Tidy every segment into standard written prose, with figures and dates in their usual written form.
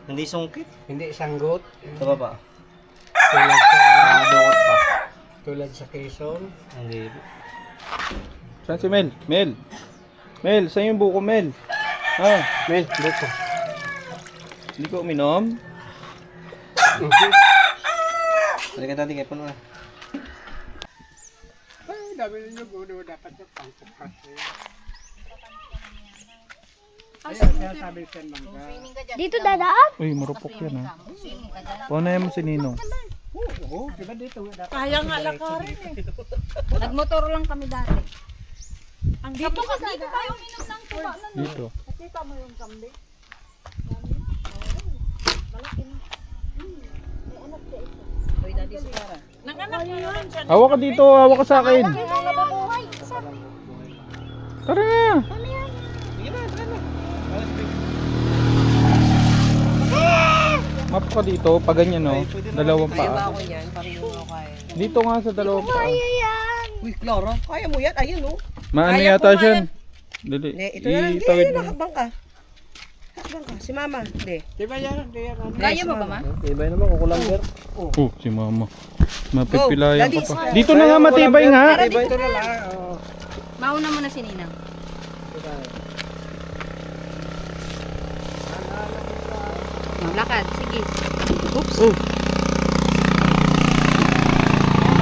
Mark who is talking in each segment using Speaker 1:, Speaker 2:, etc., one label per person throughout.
Speaker 1: Hindi sungkit.
Speaker 2: Hindi sanggot.
Speaker 1: Sa baba.
Speaker 2: Tulad sa,
Speaker 1: Nakadukot pa.
Speaker 2: tulad sa Quezon.
Speaker 1: Hindi.
Speaker 3: Saan si Mel? Mel! Mel, saan yung buko, Mel? Ha?
Speaker 2: Mel, buko.
Speaker 3: Hindi ko uminom?
Speaker 1: Halika dati kay puno na.
Speaker 2: Ay, dami ninyo gulo. Dapat na pangkupas. Kaya sabi sa mangga.
Speaker 4: Dito dadaan?
Speaker 3: Uy, marupok yan ha. Paano mo si Ninong?
Speaker 2: Oo, diba dito?
Speaker 5: Kaya nga lakarin eh.
Speaker 4: Nagmotor lang kami dati.
Speaker 5: Ang dito ka dito tayo uminom ng tuba na.
Speaker 3: Dito.
Speaker 5: Nakita mo yung kambing? Nanganak na yun siya.
Speaker 3: Hawak ka dito, hawak ka sa akin.
Speaker 4: Nababuhay.
Speaker 3: Tara na. Map ka dito, pag ganyan no, dalawang paa. Dito nga sa dalawang paa.
Speaker 6: Uy, Clara, kaya mo yan? Ayun, oh.
Speaker 3: Maano
Speaker 6: Kaya
Speaker 3: yata
Speaker 6: ko
Speaker 3: siya?
Speaker 6: yan.
Speaker 3: Dali,
Speaker 6: Ito na lang.
Speaker 3: itawid
Speaker 6: Hindi,
Speaker 3: mo.
Speaker 6: nakabang ka. Nakabang ka. Si Mama. Hindi.
Speaker 2: Diba yan? Diyan ano?
Speaker 6: Kaya mo ba, Ma?
Speaker 1: Ibay naman, kukulamber.
Speaker 3: Oh, si mama. Mapipilayan
Speaker 6: Daddy,
Speaker 3: ka pa. Dito na nga, matibay nga.
Speaker 2: Diba ito na lang? Oo.
Speaker 4: Mauna mo na si Ninang. Lakad, sige. Oops.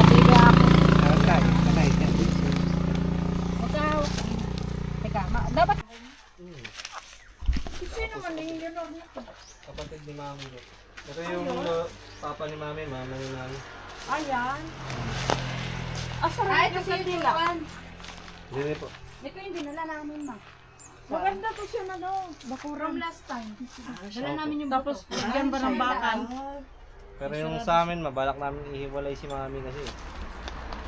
Speaker 2: Sakay, sakay.
Speaker 4: Magkahawak. Teka, dapat
Speaker 1: Kapatid ni Mami. Ito yung papa ni Mami, mama ni Mami.
Speaker 5: Ayan.
Speaker 4: ay, ito si Ninang.
Speaker 1: Hindi po.
Speaker 4: Ito yung dinala namin, ma.
Speaker 5: Maganda to siya na no.
Speaker 4: From last time. Dala namin yung
Speaker 5: Tapos bigyan ba ng bakal?
Speaker 1: Pero yung sa amin, mabalak namin ihiwalay si Mami kasi.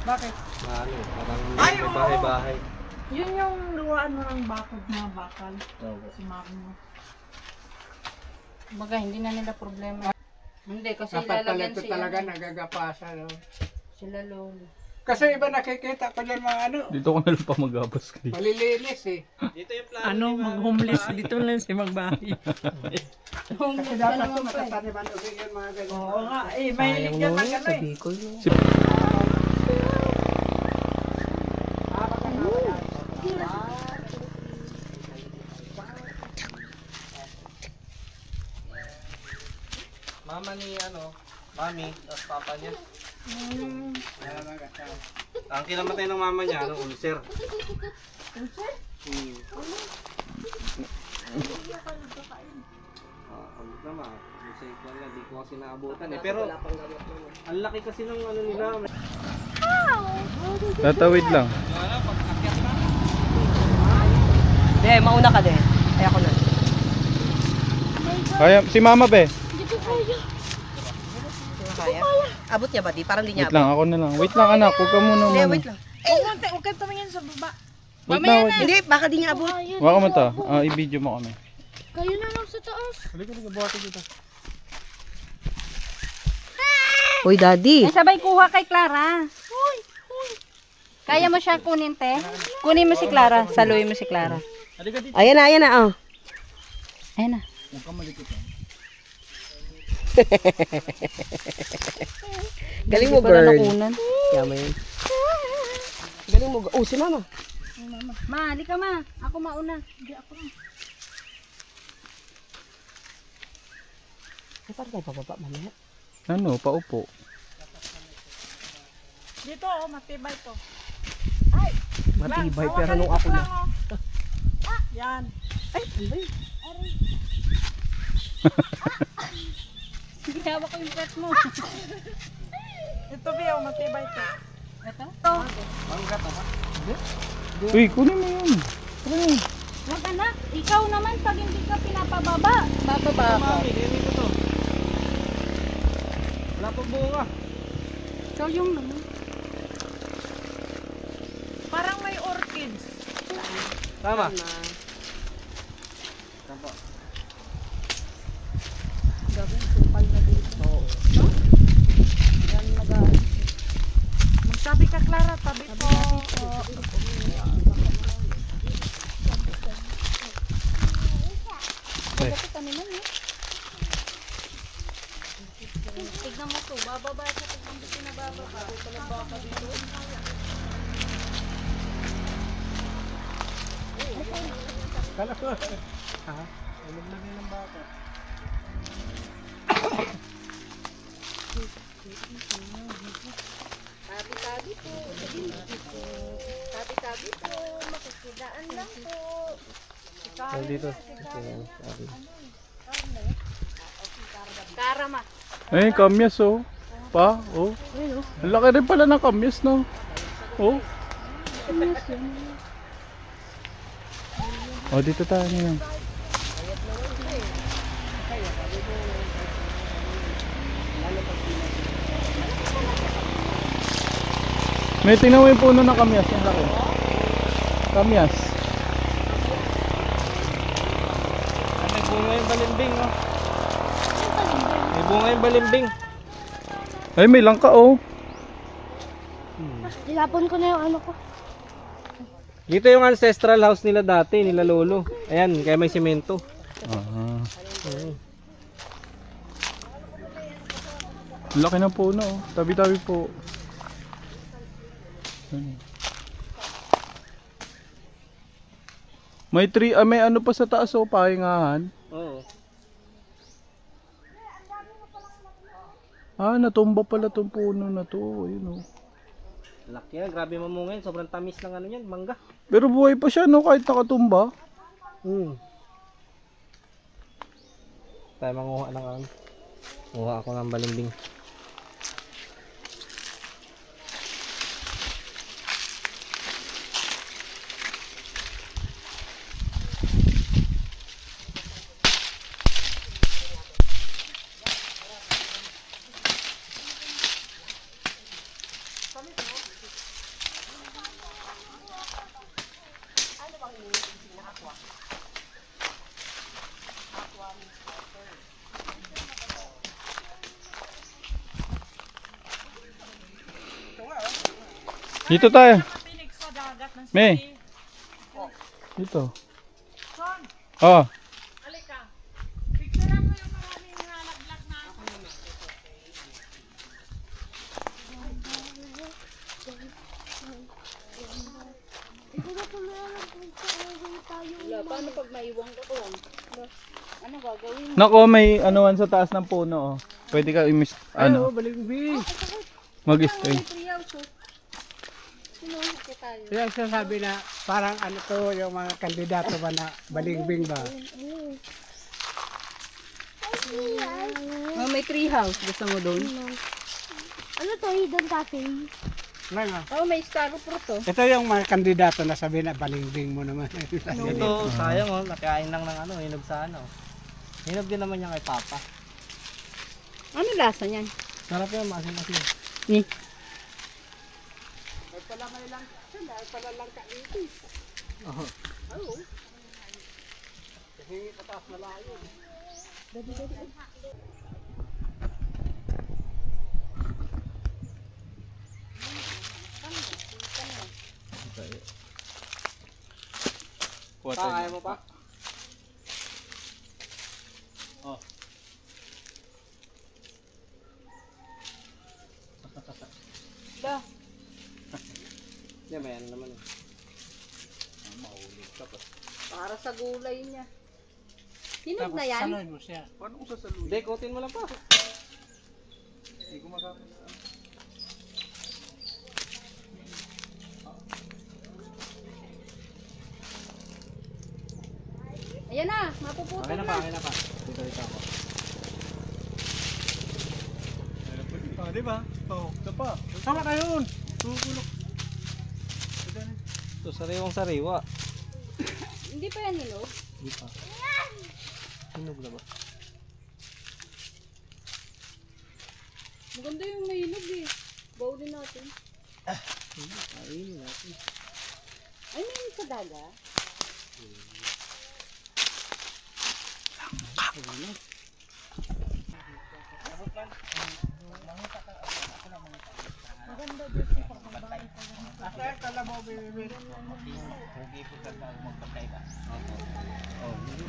Speaker 5: Bakit?
Speaker 1: Mami, parang may bahay-bahay.
Speaker 5: Yun yung luwaan mo ng bakod na bakal.
Speaker 1: Oo.
Speaker 5: Si mami mo.
Speaker 4: Baga, hindi na nila problema. Hindi, kasi
Speaker 2: Dapat pala
Speaker 4: lalagyan
Speaker 2: ito
Speaker 4: si
Speaker 2: talaga nagagapasan. No?
Speaker 4: sila lolo.
Speaker 2: Kasi iba nakikita ko dyan mga ano.
Speaker 3: Dito ko na lang pa magabas ka dito.
Speaker 2: Malilinis eh.
Speaker 1: Dito yung plano
Speaker 5: Ano,
Speaker 1: ni Mami.
Speaker 5: mag-homeless dito lang si magbahay.
Speaker 2: Kasi dapat ito matataniman ulit yung mga ganyan.
Speaker 5: Oo nga, eh, may ligyan ng ano eh.
Speaker 6: Bicol.
Speaker 1: Mama ni Mami, tapos papa niya. Ang kinamatay ng mama niya, ulcer. Ulcer? Kamot naman. Ulcer ko lang, di ko kasi naabutan eh. Pero, ang laki kasi ng ano nila.
Speaker 3: Tatawid lang.
Speaker 6: Hindi, mauna ka din. Kaya ko na.
Speaker 3: Kaya, si mama be.
Speaker 6: Sino kaya? Abot niya ba di? Parang di niya
Speaker 3: Wait
Speaker 6: abot.
Speaker 3: lang, ako na lang. Wait lang anak, huwag ka muna
Speaker 6: Hindi,
Speaker 3: muna.
Speaker 6: wait lang.
Speaker 5: Huwag kayo tumingin sa baba.
Speaker 3: Wait na, wait.
Speaker 6: Hindi, baka di niya abot.
Speaker 3: Waka mo ta. I-video mo kami.
Speaker 4: Kayo na lang sa taas.
Speaker 6: Uy, Daddy.
Speaker 4: May sabay kuha kay Clara. Kaya mo siya kunin, te? Kunin mo si Clara. Saluhin mo si Clara.
Speaker 6: Ayan na, oh.
Speaker 4: Ayan na.
Speaker 6: Galing mo,
Speaker 4: Hindi pala
Speaker 6: girl.
Speaker 4: nakunan.
Speaker 6: Yaman yun. Galing mo, girl. Oh, si Mama.
Speaker 4: Ma, halika ma. Ako mauna. Hindi ako na.
Speaker 6: Ay, parang tayo pababa, mamaya.
Speaker 3: Ano, paupo.
Speaker 5: Dito oh, matibay to.
Speaker 6: Matibay, pero nung ako na.
Speaker 5: Yan.
Speaker 6: Ay, ano ba yun?
Speaker 4: Ginawa ko yung pet mo.
Speaker 5: Ito Bio, matibay to.
Speaker 4: Ito?
Speaker 3: Uy, kunin mo yun.
Speaker 4: Wag anak. Ikaw naman pag hindi ka pinapababa. Bababa ako.
Speaker 1: Mami, ganito to. Wala pang bunga.
Speaker 4: Ikaw yung naman.
Speaker 5: Parang may orchids.
Speaker 1: Tama.
Speaker 5: Magsabi ka Clara, tabi to.
Speaker 4: Bababa siya pag hindi na bababa.
Speaker 2: Kala ko. Ha? Ulog na din ng baka.
Speaker 6: Tabi-tabi po. Tabi-tabi po. Makikidaan lang po.
Speaker 1: Dito.
Speaker 4: Karama.
Speaker 3: Ay, kamyas oh. Pa, oh. Ang laki rin pala ng kamyas, no? Oh. Oh, dito tayo ngayon. May tingnan mo yung puno ng kamyas, ang laki. Kamyas.
Speaker 1: May bunga yung balimbing, oh. May bunga yung balimbing.
Speaker 3: Ay, may langka oh.
Speaker 6: Dilapon ko na yung ano ko.
Speaker 1: Dito yung ancestral house nila dati, nila lolo. Ayan, kaya may semento.
Speaker 3: Ah. Laki ng puno oh. Tabi-tabi po. Ano? May tree, may ano pa sa taas oh, pahingahan.
Speaker 1: Oo.
Speaker 3: Ah, natumba pala tong puno na to. Ayun oh.
Speaker 1: Laki yan, grabe mamunga yun. Sobrang tamis ng ano yan, mangga.
Speaker 3: Pero buhay pa siya no, kahit nakatumba.
Speaker 1: Tayo manguha ng ano. Kuha ako ng balimbing.
Speaker 3: Dito tayo. May. Dito. Oh.
Speaker 4: Paano pag maiwang ka ko? Ano gagawin?
Speaker 3: Nako, may anuan sa taas ng puno oh. Pwede ka imis ano,
Speaker 2: Balimbing.
Speaker 3: mag-stay.
Speaker 2: Kaya sasabi na parang ano to yung mga kandidato ba na balimbing ba?
Speaker 4: Oh, may tree house. Gusto mo doon?
Speaker 6: Ano to? Hidden cafe?
Speaker 4: Oh, may styrofoam to.
Speaker 2: Ito yung mga kandidato na sabi na balimbing mo naman.
Speaker 1: Ito, sayang oh, nakain lang ng ano, hinog sa ano. Hinog din naman yan kay Papa.
Speaker 4: Ano lasa niyan?
Speaker 1: Sarap yan, maasin-asin.
Speaker 4: Ni.
Speaker 3: Kuha
Speaker 1: Pa, kaya mo pa?
Speaker 4: Da.
Speaker 1: Yan, may ano naman eh.
Speaker 4: Para sa gulay niya. Hinog na yan?
Speaker 2: Saloy mo siya.
Speaker 1: Hindi, kutin mo lang pa.
Speaker 4: Ayan na, mapuputol
Speaker 1: Okay na
Speaker 4: na.
Speaker 1: pa, okay na pa. Dito ako.
Speaker 2: Oh, di ba? Oh, ito pa. Tama na yun. Tutulog.
Speaker 1: Ito, sariwang sariwa.
Speaker 4: Hindi pa yan hinog.
Speaker 1: Hindi pa. Hinog na ba?
Speaker 4: Maganda yung may hinog eh. Bawlin natin.
Speaker 1: Ayun natin.
Speaker 4: Ay, may sa daga.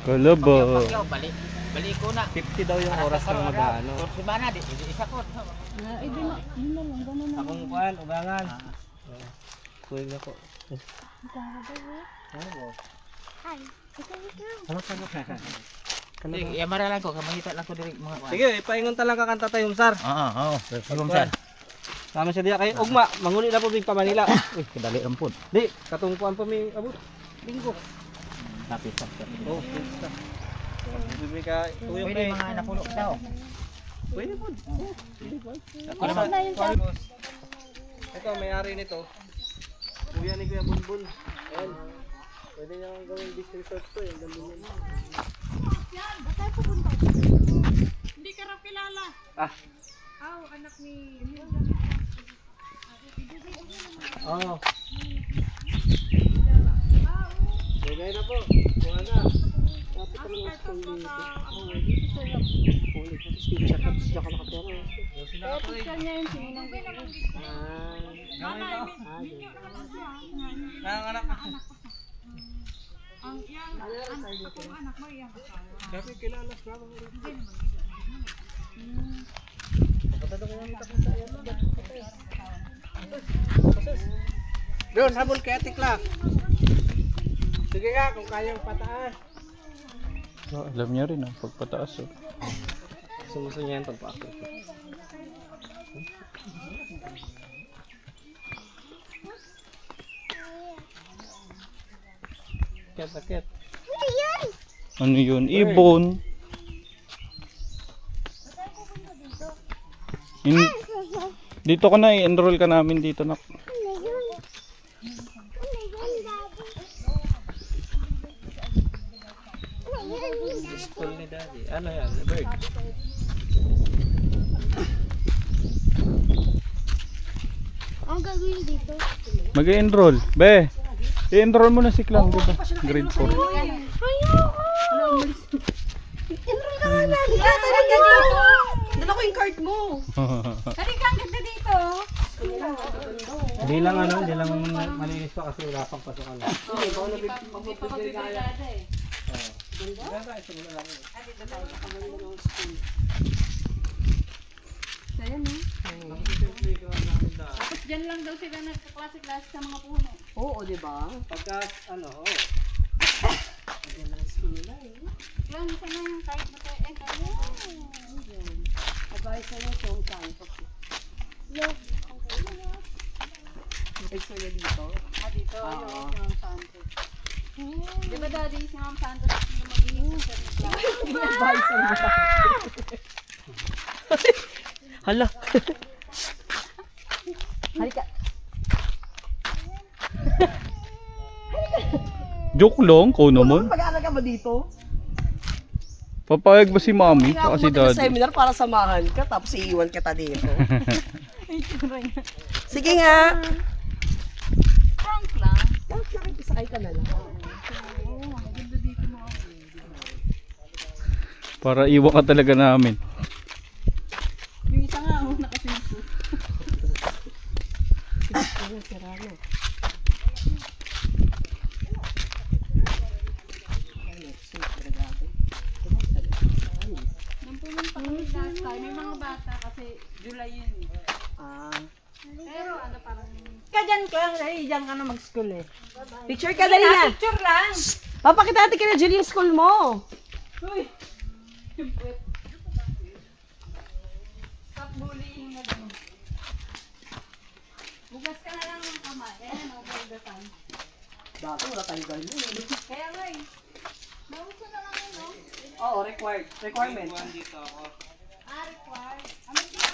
Speaker 3: Kalaba.
Speaker 1: Ikaw, balik.
Speaker 7: Balik ko na.
Speaker 1: 50 daw yung oras ng mag-ano.
Speaker 7: Si Mana, di isa ko.
Speaker 1: Akong kuhan, ugangan. Kuhin ako.
Speaker 7: Sige, yamara lang ko. Kamangita lang ko diri mga kuan.
Speaker 1: Sige, ipaingon talang kakanta tayo, Sar.
Speaker 7: Oo. Sigong sir.
Speaker 1: Sama siya diya kay Ugma, manguli na po big pa Manila.
Speaker 7: Uy, kadali rampon.
Speaker 1: Di, katungkuan pa mi abot. Linggo.
Speaker 7: Tapos sa.
Speaker 1: Oh, pista. Bibi ka tuyok
Speaker 7: Pwede
Speaker 1: eh.
Speaker 7: mga napulok daw.
Speaker 1: Pwede po.
Speaker 7: Ako naman.
Speaker 1: Ito, may-ari nito. Kuya ni Kuya Bunbun. Ayan. Pwede niya akong gawing beach resort to eh. Ganda niya.
Speaker 5: Hindi ka raw kilala.
Speaker 1: Ah.
Speaker 5: Anak ni...
Speaker 1: Oo. Bigay na po. Kuha na. Dapat ka lang sa pang dito. Sige, siya tapos siya ka nakapera. Sila ako eh. Nanganak ako.
Speaker 5: Ang yang anak ko anak mo yang asawa.
Speaker 1: Kasi kilala siya ako.
Speaker 2: Doon, habol kay Ate Clark. Sige nga, kung kayang pataas.
Speaker 3: Oh, alam niya rin ang pagpataas. Oh.
Speaker 1: Sumuso niya yung pagpapit. Sakit.
Speaker 3: Ano yun? Ibon. Dito ka na, i-enroll ka namin dito na.
Speaker 1: School ni Daddy. Ano yan? Bird.
Speaker 8: Ang gagawin dito?
Speaker 3: Mag-enroll. Be, i-enroll mo na si Clang, di ba? Grade 4.
Speaker 6: Enroll ka nga na. Talaga dito. Dala ko yung card mo.
Speaker 5: Halika, ang ganda dito.
Speaker 1: Hindi lang ano, hindi lang malinis pa kasi wala pang pasokan.
Speaker 5: Hindi pa magbibrigada eh. Tapos dyan lang daw sila nagkaklase-klase sa mga puno.
Speaker 6: Oo, di ba?
Speaker 1: Pagka ano,
Speaker 5: Yan, isa na yung kahit na tayo.
Speaker 6: Advice na yung song Santos. Exo niya dito.
Speaker 5: Dito, yung si Ma'am Santos. Di ba daddy, si Ma'am Santos yung mag-iisip sa klase?
Speaker 6: Advice na dito. Hala. Halika.
Speaker 3: Joke lang, ko naman.
Speaker 6: Mag-aaral ka ba dito?
Speaker 3: Papayag ba si mami?
Speaker 6: Hindi nga
Speaker 3: Saka si
Speaker 6: ako pumunta sa
Speaker 3: daddy?
Speaker 6: seminar para samahan ka tapos iiwan kita dito. Sige nga.
Speaker 5: Prank lang.
Speaker 6: Tapos nakikisakay ka na lang.
Speaker 3: Para iwan ka talaga namin.
Speaker 5: Yung isa nga, nakasinso. Nung pumunta kami last time, may mga bata kasi July yun eh.
Speaker 6: Ah.
Speaker 5: Pero ano parang...
Speaker 6: Ka dyan ka lang, dyan ka na mag-school eh. Picture ka dali na.
Speaker 5: Picture lang!
Speaker 6: Papakita natin kina Julie yung school mo.
Speaker 5: Uy! Stop bullying na din. Bugas ka na lang ng kamay. Ayan, all the time.
Speaker 6: Dati wala tayong ganyan.
Speaker 5: Kaya nga eh. Bawag ko na lang yun, no?
Speaker 6: Oo, required. Requirement.
Speaker 1: dito ako.
Speaker 5: Required. Ano siya?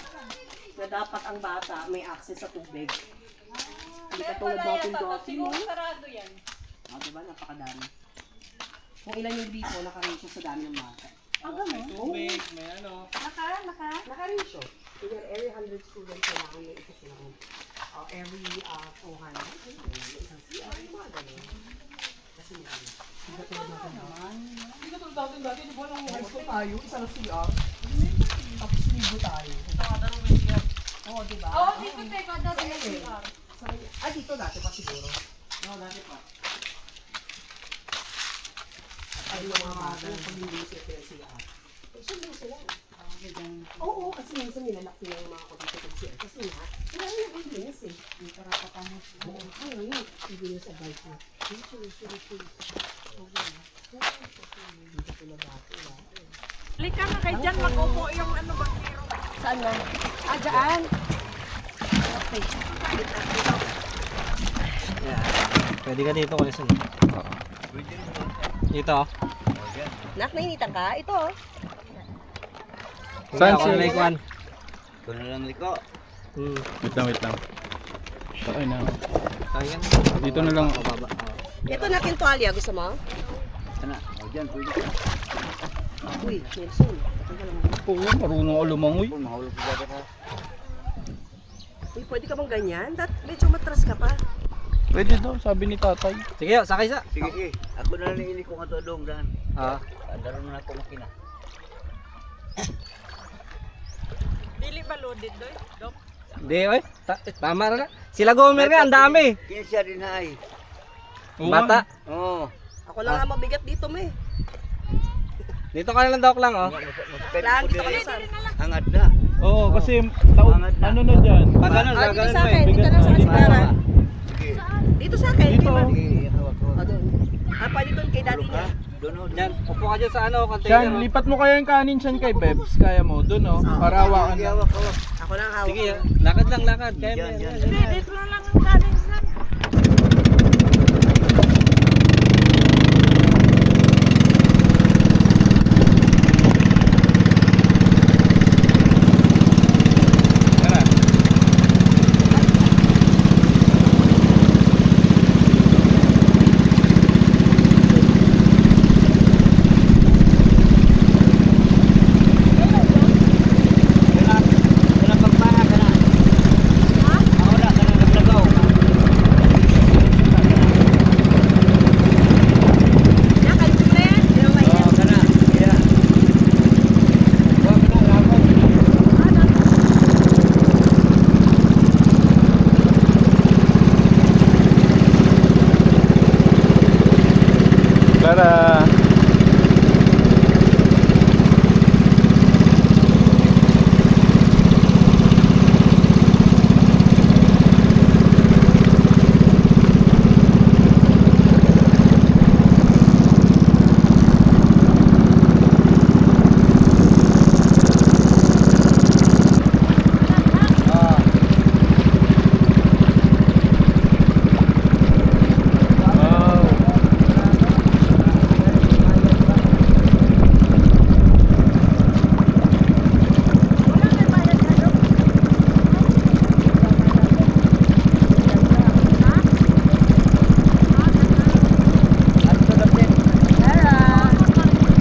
Speaker 6: Na dapat ang bata may access sa tubig. Hindi
Speaker 5: Kaya
Speaker 6: katulad
Speaker 5: pala
Speaker 6: natin
Speaker 5: yata,
Speaker 6: dati, no?
Speaker 5: siguro sarado yan.
Speaker 6: Ah, diba? Napakadami. Kung ilan yung gripo, naka-ratio sa dami ng bata.
Speaker 5: Ah, ganun?
Speaker 1: Tubig, may ano.
Speaker 6: Naka-ratio. Kaya every 100 students, kailangan may isa silang every 200. May isang CR. Mga ganun. Kasi ano. Hindi katulad natin dati, di ba? Nung high school tayo, isa na CR. Tapos libo tayo. Oo, diba?
Speaker 5: Oo, dito teko, dati na CR.
Speaker 6: Ah, dito dati pa siguro.
Speaker 1: No, dati pa.
Speaker 6: Ay, yung mga bata ng pag-iisip yung CR. Siyempre sila. Oo, kasi minsan nilalak nila yung mga ko dito sa CR. Kasi nga, wala na yung linis eh. Yung karapatan mo. Oo, ano yun? Hindi nyo sa bike na. Sure. Dito ko na dati.
Speaker 5: Halika na kayo dyan, mag-upo yung ano ba?
Speaker 6: Saan na? Dyan.
Speaker 1: Pwede ka dito, Kuya Sun. Dito.
Speaker 6: Nak, nainitan ka? Ito oh.
Speaker 3: Saan
Speaker 1: Ako
Speaker 3: si...
Speaker 1: na ikuan.
Speaker 7: Ikaw na lang liko.
Speaker 3: Wait lang. Ay na.
Speaker 1: Ayan.
Speaker 3: Dito na lang.
Speaker 6: Ito na kintualya. Gusto mo?
Speaker 7: Sana. O dyan, pwede.
Speaker 6: Uy, Nelson.
Speaker 3: Oo, marunong ako lumangoy.
Speaker 7: Kung mahulog ko dati ha.
Speaker 6: Uy, pwede ka bang ganyan? Medyo matras ka pa.
Speaker 3: Pwede daw, sabi ni tatay.
Speaker 1: Sige, sakay sa.
Speaker 7: Sige, sige. Ako na lang iliko nga to doon daan.
Speaker 1: Ah.
Speaker 7: Andaro na ako makina.
Speaker 5: Dili ba loaded doy? Dok?
Speaker 1: Di, oy. Tama na. Sila Gomer nga, ang dami.
Speaker 7: Kaya siya din ay.
Speaker 1: Bata.
Speaker 7: Oo.
Speaker 6: Ako lang nga mabigat dito, me.
Speaker 1: Dito ka na lang, Dok lang, oh.
Speaker 6: Lang, dito ka na saan?
Speaker 7: Hangat na.
Speaker 3: Oo, kasi ano na dyan.
Speaker 1: Pag ganun,
Speaker 6: Ah, dito
Speaker 1: gaganon
Speaker 6: sa
Speaker 1: mo
Speaker 6: akin.
Speaker 1: eh.
Speaker 6: Dito na sa akin, Clara.
Speaker 7: Sige.
Speaker 6: Dito sa akin.
Speaker 3: Dito.
Speaker 6: Kay
Speaker 7: Sige, hawak ko.
Speaker 6: doon. Pwede doon kay daddy niya.
Speaker 7: Doon o.
Speaker 1: Yan, upo ka dyan sa ano, container.
Speaker 3: Siyan, lipat mo kaya yung kanin siyan kay Bebs. Kaya mo, dun oh. Para hawakan
Speaker 7: Sige,
Speaker 3: lang.
Speaker 7: hawak, hawak.
Speaker 6: Ako lang hawak.
Speaker 1: Sige, lakad lang, lakad. Kaya mo
Speaker 7: Yan,
Speaker 1: yan.
Speaker 7: yan.
Speaker 1: yan.
Speaker 5: Dito na lang ang kanin lang.
Speaker 3: Para...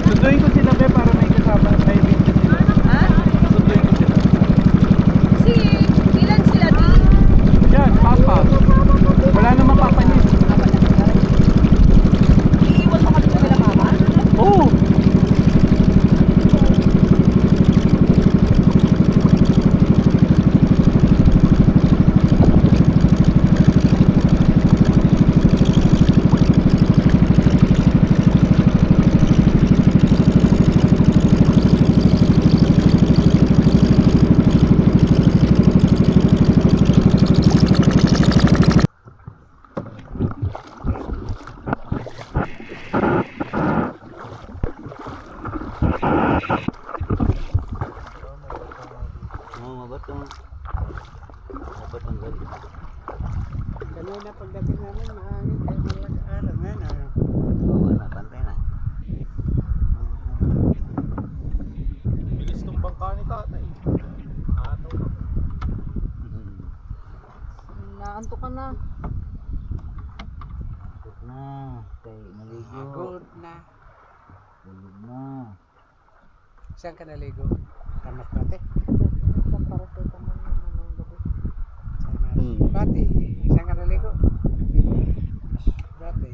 Speaker 3: Sunduin ko sila be para may kasama. May video sila. Sunduin ko sila.
Speaker 6: Sige, ilan sila din?
Speaker 3: Yan, papa. Wala namang papa niya.
Speaker 6: Iiwan mo kami sa nila mama?
Speaker 3: Oo.
Speaker 7: Oo, mabatong. Mabatong gabi.
Speaker 2: Kanina pagdating namin, mahangin kahit malaking araw. Ngayon, ano?
Speaker 7: Oo, na, pantay na.
Speaker 3: Bilis tong bangka ni tatay. Ataw na.
Speaker 5: Naanto ka na.
Speaker 7: Good na. Kay maligo.
Speaker 2: Good na.
Speaker 7: Tulog na.
Speaker 2: Saan ka naligo? Tamas pati. Pati. Saan ka naligo? Pati.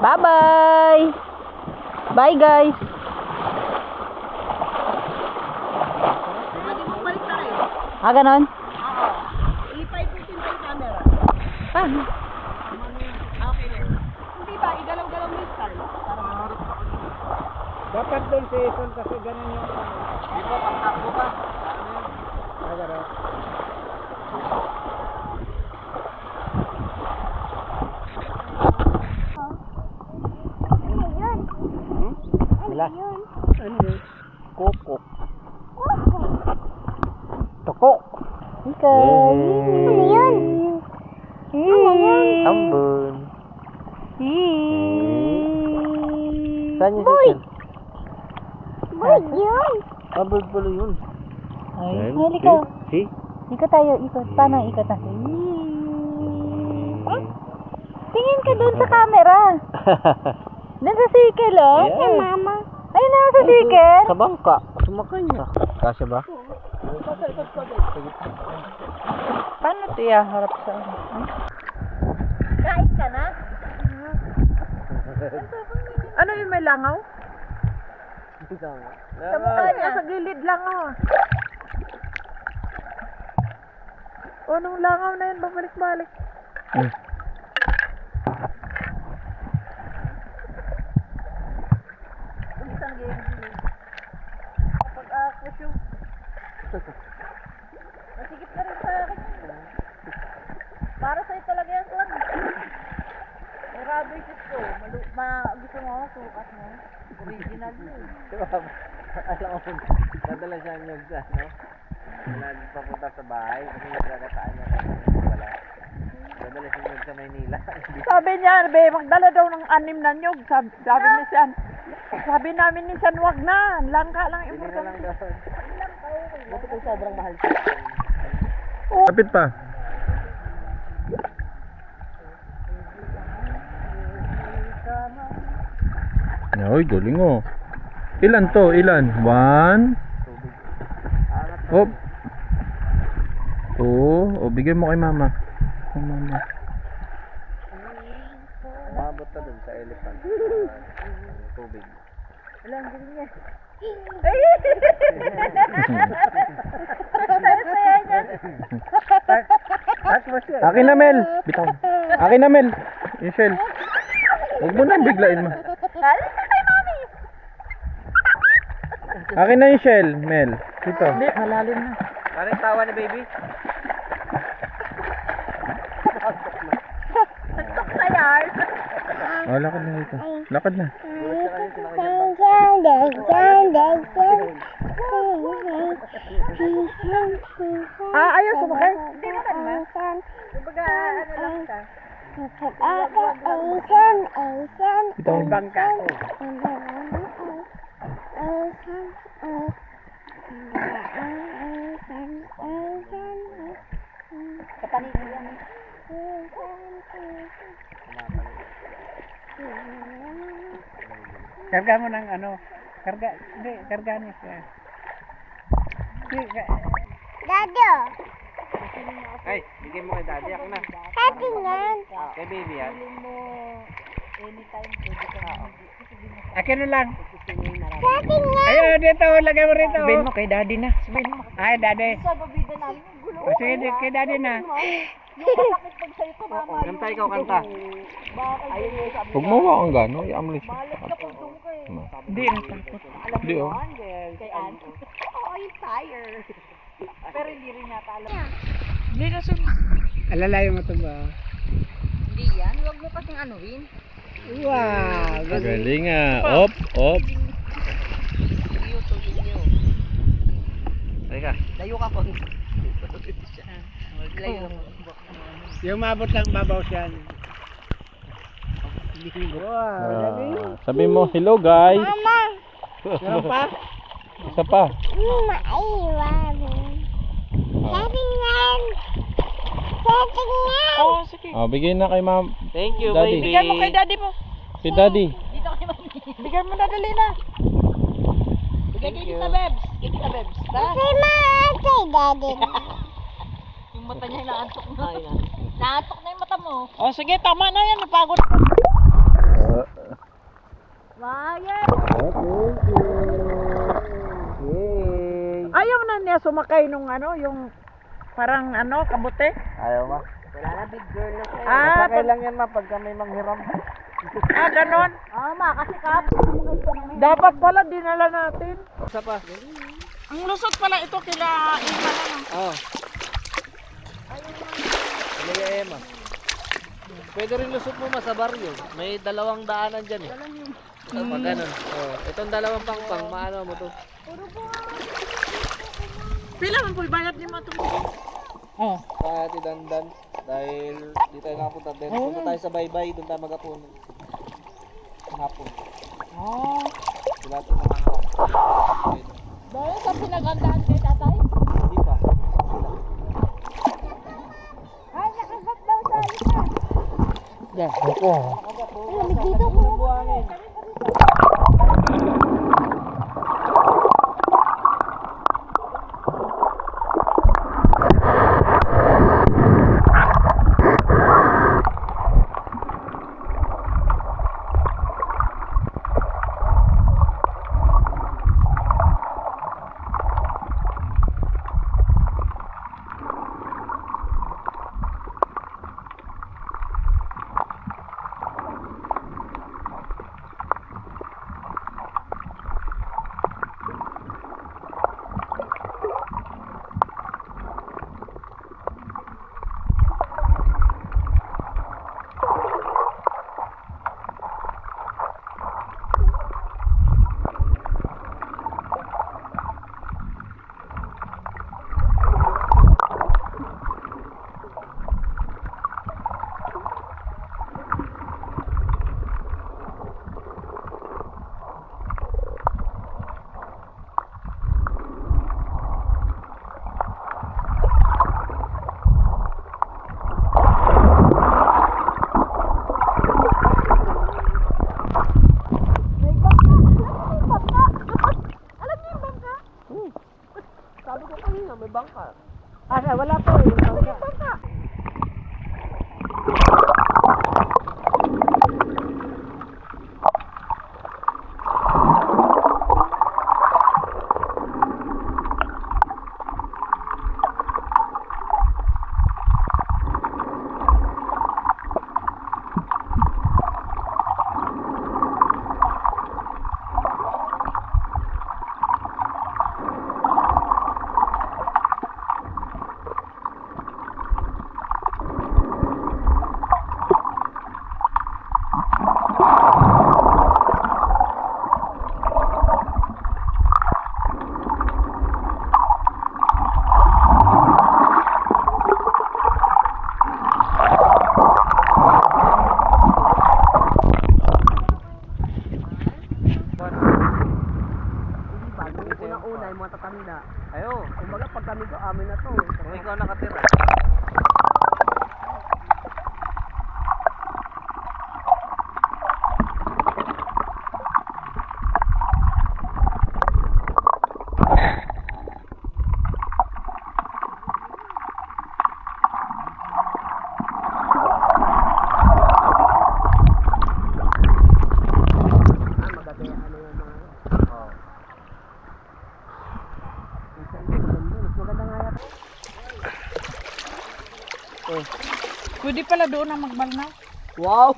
Speaker 4: Bye-bye! Bye, guys! Ah, ganon?
Speaker 6: Ipa-iputin pa yung camera.
Speaker 4: Paano?
Speaker 6: Hindi ba? Igalaw-galaw mo yung star. Para maharap ako dito.
Speaker 2: Dapat doon si Ison kasi ganun yung
Speaker 1: Di ba, pangtakbo ka?
Speaker 2: nagaro.
Speaker 7: Wala.
Speaker 2: Ano yun?
Speaker 7: Koko.
Speaker 2: Toko.
Speaker 4: Ikaw.
Speaker 7: Ano
Speaker 4: yun?
Speaker 7: Ambon. Saan yung
Speaker 4: Boy!
Speaker 7: sisil?
Speaker 4: Bird yun!
Speaker 7: Bird pala yun.
Speaker 4: Ay, huli ka.
Speaker 7: See?
Speaker 4: Ikot tayo, ikot. Paano ang ikot natin? Tingin ka doon sa camera. Doon sa sikil, oh.
Speaker 7: Ayan.
Speaker 4: Mama. Ayun na, sa sikil.
Speaker 7: Sa bangka. Sumakay niya. Kasya ba?
Speaker 4: Paano ito harap sa ano? Kain ka na?
Speaker 6: Ano yung may langaw? Sa mukha niya, sa gilid langaw. O, nung langaw na yun, babalik-balik. Isang game. Kapag akos yung... Masigit na rin sa akin. Para sa'yo talaga yung kwan. May rubber shoes ko. Gusto mo, sukat mo. Original mo.
Speaker 1: Alam ko, nadala siya nyo sa, no? Papunta sa bahay, kasi nagkakataan niya wala. Nadala siya nyo sa Maynila.
Speaker 6: Sabi niya, be, magdala daw ng 6 na nyog. Sabi niya siya. Sabi namin ni San, wag na. Langka lang
Speaker 1: Hindi na
Speaker 6: importante.
Speaker 1: lang daw. Buti kung sobrang mahal siya.
Speaker 3: Kapit pa. Ay, galing oh. Ilan to? Ilan? 1. Hop. 2. O, bigyan mo kay mama. Kay mama.
Speaker 1: Umabot na dun sa elephant. Tubig.
Speaker 3: Akin na, Mel. Bitaw. Akin na, Mel. Yung shell. Huwag mo nang biglain mo. Akin na yung shell, Mel. Dito.
Speaker 6: Malalim na.
Speaker 1: Ano yung tawa ni baby?
Speaker 6: Nagtok na yan.
Speaker 3: Oh, lakad na dito. Lakad na.
Speaker 6: Ayaw sumakay. Hindi mo na. Kumbaga, ano lang ka.
Speaker 3: Bitaw.
Speaker 6: Bangka.
Speaker 2: Karga mo ng ano? Karga, hindi, karga niya siya.
Speaker 8: Dado.
Speaker 1: Ay, bigyan mo kay daddy. Ako na.
Speaker 8: Katingan.
Speaker 1: Kay baby yan.
Speaker 2: Akin na lang.
Speaker 8: Katingan.
Speaker 2: Ayun, dito, lagay mo rito.
Speaker 6: Sabihin mo kay daddy na. Sabihin mo.
Speaker 2: Ay, daddy. O, sige, kay daddy na.
Speaker 1: Kanta ikaw, kanta.
Speaker 3: Huwag mo akong gano'n. I-amlis.
Speaker 2: Hindi, natakot.
Speaker 3: Hindi oh.
Speaker 6: Pero hindi rin yata alam.
Speaker 2: Alalayo mo ito ba?
Speaker 5: Hindi yan. Huwag mo kasing anuin.
Speaker 2: Wow,
Speaker 3: Galing ah. Op, op.
Speaker 1: Teka.
Speaker 6: Layo ka po.
Speaker 5: Layo.
Speaker 2: yung mabot lang babaw siya. Wow, galing.
Speaker 3: Sabi mo, hello guys.
Speaker 2: Meron pa?
Speaker 3: Isa pa.
Speaker 8: Maiwan. Katingan. Katingan.
Speaker 6: Oo, sige.
Speaker 3: Oh, bigay na kay ma'am.
Speaker 1: Thank you,
Speaker 3: Daddy.
Speaker 1: baby.
Speaker 6: Bigyan mo kay daddy mo.
Speaker 3: Si daddy.
Speaker 6: Bigyan mo na dali na. Bigyan kay Tita Bebs. Kay Tita Bebs.
Speaker 8: Si Mama, kay Daddy.
Speaker 5: Yung mata niya naantok na. Naantok na yung mata mo.
Speaker 6: O sige, tama na yan. Napagod. sumakay nung ano, yung parang ano, kabute?
Speaker 1: Ayaw ma.
Speaker 5: Wala na, big girl na siya.
Speaker 1: Sakay lang yan ma pagka may manghiram.
Speaker 6: Ganon.
Speaker 5: Oo, ma, kasi kap.
Speaker 6: Dapat pala dinala natin.
Speaker 1: Isa pa.
Speaker 6: Ang lusot pala ito kila Ima na.
Speaker 1: Oo. Kaya Emma. Pwede rin lusot mo ma sa baryo. May 2 daanan dyan eh. Pag ganun. Oh, itong 2 pangpang, maano mo to?
Speaker 6: Pila man po bayad ni mo ito. Oh.
Speaker 1: Sa Ate Dandan. Dahil di tayo nakapunta din. Punta tayo sa baybay, doon tayo mag-apon. Hapon.
Speaker 6: Oh.
Speaker 1: Sila ito nakahapon.
Speaker 5: Dahil sa pinagandaan kay tatay?
Speaker 1: Hindi pa.
Speaker 8: Ay, nakagat daw sa isa.
Speaker 6: Yes, ako.
Speaker 8: Ay, dito po.
Speaker 6: Wala po eh. Una yung mga tatanda.
Speaker 1: Ayo.
Speaker 6: Kumbaga pag kami ko amin na to.
Speaker 1: Kung ikaw nakatira.
Speaker 6: Pwede pala doon ang magbalnaw.
Speaker 1: Wow!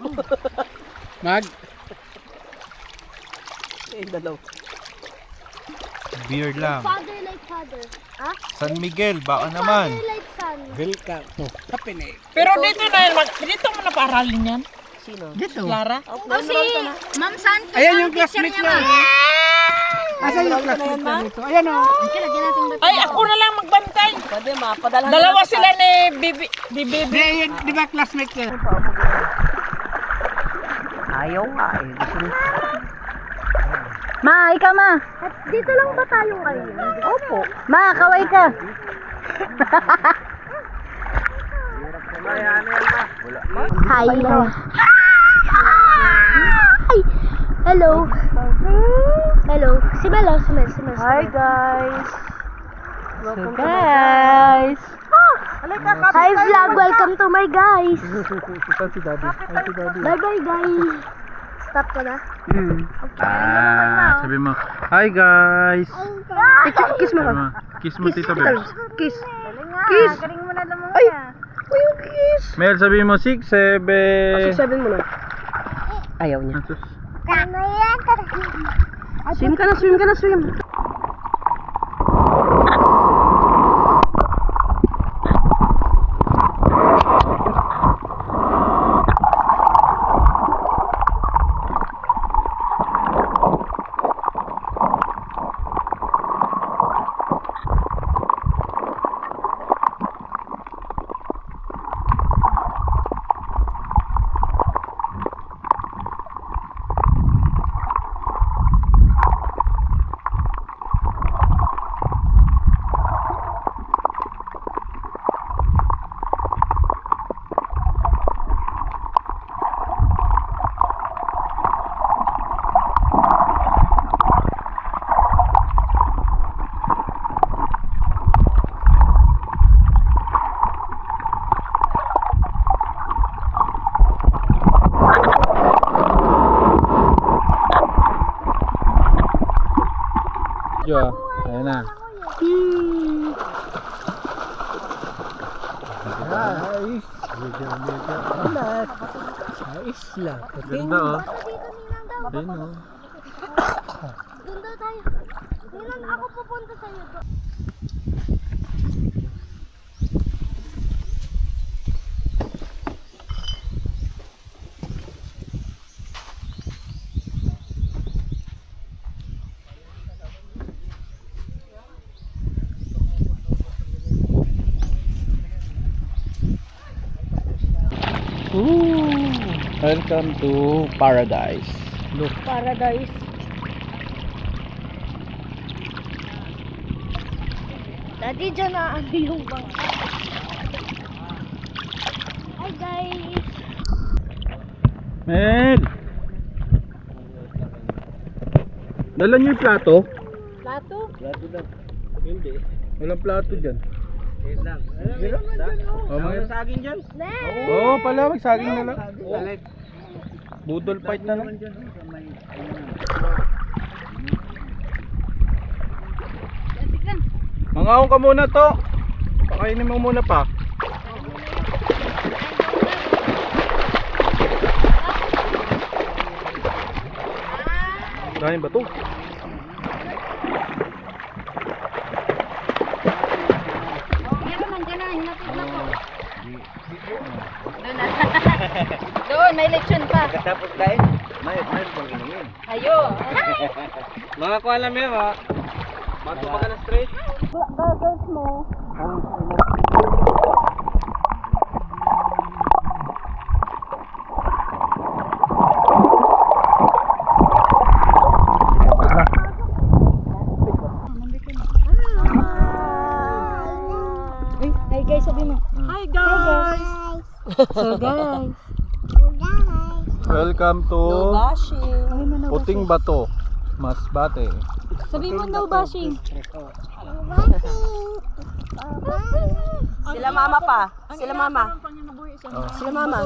Speaker 3: Beer lang.
Speaker 8: Father like father. Ha?
Speaker 3: San Miguel, baka naman.
Speaker 8: Father like son.
Speaker 2: Vilka to. Kapin eh.
Speaker 6: Pero dito na yun, dito mo na paaralin yan.
Speaker 5: Sino?
Speaker 2: Dito.
Speaker 6: Clara?
Speaker 4: Ma'am Santos.
Speaker 2: Ayan yung classmate niya. Asan yung classmate niya dito? Ayan o.
Speaker 4: Lagyan natin
Speaker 6: Ay, ako na lang magbantay.
Speaker 5: Pwede ma, padala
Speaker 6: Dalawa sila ni Bibi.
Speaker 2: Di ba classmate niya?
Speaker 5: Ayaw nga eh.
Speaker 4: Ma, ikaw ma.
Speaker 8: At dito lang ba tayo ngayon?
Speaker 5: Opo.
Speaker 4: Ma, kaway ka.
Speaker 8: Hi. Hi. Hello. Hello. Si Melo, si Mel, si Mel.
Speaker 5: Hi guys.
Speaker 4: Guys.
Speaker 8: Hi vlog, welcome to my guys.
Speaker 3: Saan si Daddy? Ay, si Daddy.
Speaker 8: Bye bye guys. Stop ko na.
Speaker 3: Sabi mo, hi guys!
Speaker 8: Kiss mo
Speaker 3: Sabi
Speaker 8: ko.
Speaker 3: mo, Kiss mo, Tita Bel.
Speaker 6: Kiss.
Speaker 4: Kiss! Galing mo na naman niya.
Speaker 6: Uy, yung kiss.
Speaker 3: Mel, sabihin mo 6, 7.
Speaker 6: 7 mo na. Ayaw niya.
Speaker 3: Asus.
Speaker 6: Swim ka na, swim ka na, swim.
Speaker 3: Jo, ayan na. Ganda oh. Ayun oh.
Speaker 8: Doon daw tayo. Ninang, ako pupunta sa'yo.
Speaker 3: Welcome to paradise. Look.
Speaker 8: Paradise. Dati dyan na ang yung bangka. Hi guys.
Speaker 3: Mel! Dala niyo yung plato?
Speaker 8: Plato?
Speaker 1: Plato daw. Hindi.
Speaker 3: Walang plato dyan.
Speaker 1: Wait lang.
Speaker 3: Oh, mga
Speaker 1: saging dyan?
Speaker 3: Oo, pala, magsaging na lang. Budol fight na lang. Mangaon ka muna to. Pakainin mo muna pa. Dahil ba to?
Speaker 4: Yan naman dyan na, hinapit na po. Doon na. Doon, may lechon pa.
Speaker 1: Tapos kain, may pang inumin.
Speaker 4: Ayun.
Speaker 1: Mga kuha lang meron ha. Magpapa ka na straight.
Speaker 8: Goggles mo.
Speaker 4: Hi guys, sabi mo.
Speaker 6: Hi guys.
Speaker 4: So guys.
Speaker 3: Welcome to Puting Bato, Masbate.
Speaker 4: Sabi mo no bashing.
Speaker 6: Sila mama pa. Sila mama. Sila mama.